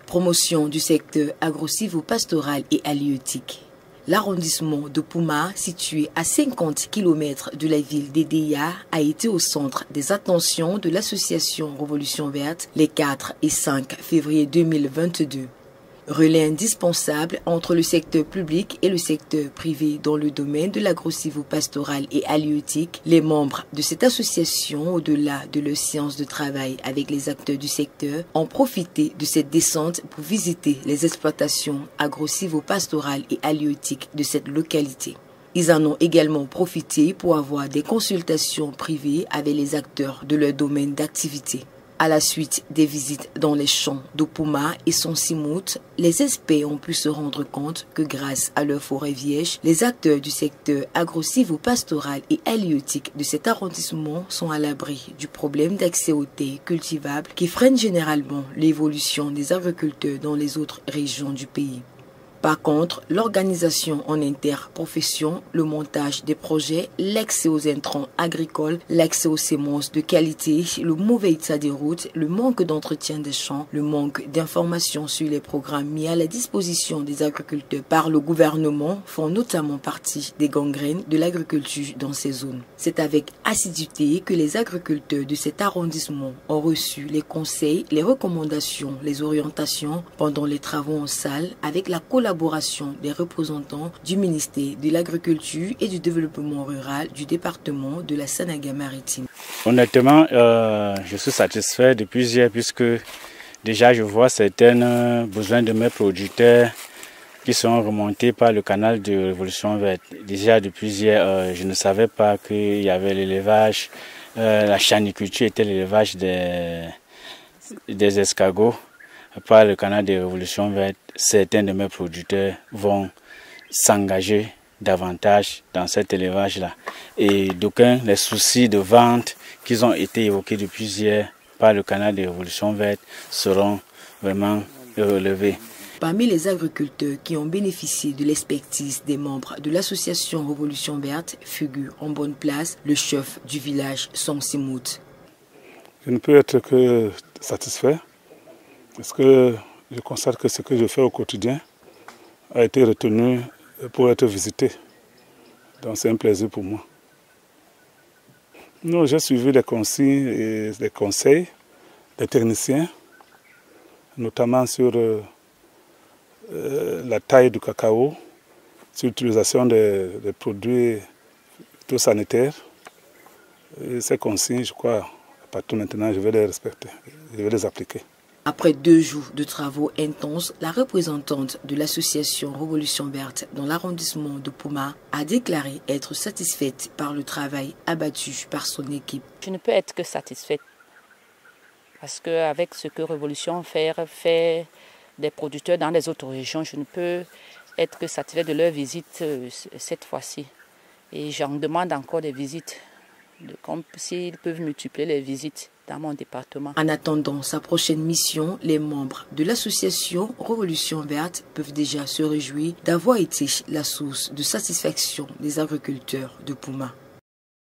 Promotion du secteur agro-silvopastoral et halieutique. L'arrondissement de Pouma, situé à 50 km de la ville d'Edéa, a été au centre des attentions de l'association Révolution Verte les 4 et 5 février 2022. Relais indispensable entre le secteur public et le secteur privé dans le domaine de l'agro-silvopastoral et halieutique, les membres de cette association, au-delà de leur séance de travail avec les acteurs du secteur, ont profité de cette descente pour visiter les exploitations agro-silvopastorales et halieutiques de cette localité. Ils en ont également profité pour avoir des consultations privées avec les acteurs de leur domaine d'activité. À la suite des visites dans les champs de Pouma et son Simout, les experts ont pu se rendre compte que grâce à leur forêt vierge, les acteurs du secteur agro-silvopastoral et halieutique de cet arrondissement sont à l'abri du problème d'accès aux terres cultivables qui freine généralement l'évolution des agriculteurs dans les autres régions du pays. Par contre, l'organisation en interprofession, le montage des projets, l'accès aux intrants agricoles, l'accès aux semences de qualité, le mauvais état des routes, le manque d'entretien des champs, le manque d'informations sur les programmes mis à la disposition des agriculteurs par le gouvernement font notamment partie des gangrènes de l'agriculture dans ces zones. C'est avec assiduité que les agriculteurs de cet arrondissement ont reçu les conseils, les recommandations, les orientations pendant les travaux en salle avec la collaboration des représentants du ministère de l'Agriculture et du Développement rural du département de la Sanaga-Maritime. Honnêtement, je suis satisfait de plusieurs puisque déjà je vois certains besoins de mes producteurs qui sont remontés par le canal de Révolution Verte. Déjà de plusieurs, je ne savais pas qu'il y avait l'élevage, la chaniculture était l'élevage des escargots. Par le canal de Révolution Verte, certains de mes producteurs vont s'engager davantage dans cet élevage-là. Et d'aucuns, les soucis de vente qui ont été évoqués de plusieurs par le canal de Révolution Verte seront vraiment relevés. Parmi les agriculteurs qui ont bénéficié de l'expertise des membres de l'association Révolution Verte figure en bonne place le chef du village Son Simout. Je ne peux être que satisfait. Parce que je constate que ce que je fais au quotidien a été retenu pour être visité. Donc c'est un plaisir pour moi. Non, j'ai suivi les consignes et les conseils des techniciens, notamment sur la taille du cacao, sur l'utilisation des produits phytosanitaires. Et ces consignes, je crois, à partir de maintenant, je vais les respecter, je vais les appliquer. Après 2 jours de travaux intenses, la représentante de l'association Révolution Verte dans l'arrondissement de Pouma a déclaré être satisfaite par le travail abattu par son équipe. Je ne peux être que satisfaite parce qu'avec ce que Révolution fait des producteurs dans les autres régions, je ne peux être que satisfaite de leur visite cette fois-ci. Et j'en demande encore des visites, comme s'ils peuvent multiplier les visites dans mon département. En attendant sa prochaine mission, les membres de l'association Révolution Verte peuvent déjà se réjouir d'avoir été la source de satisfaction des agriculteurs de Pouma.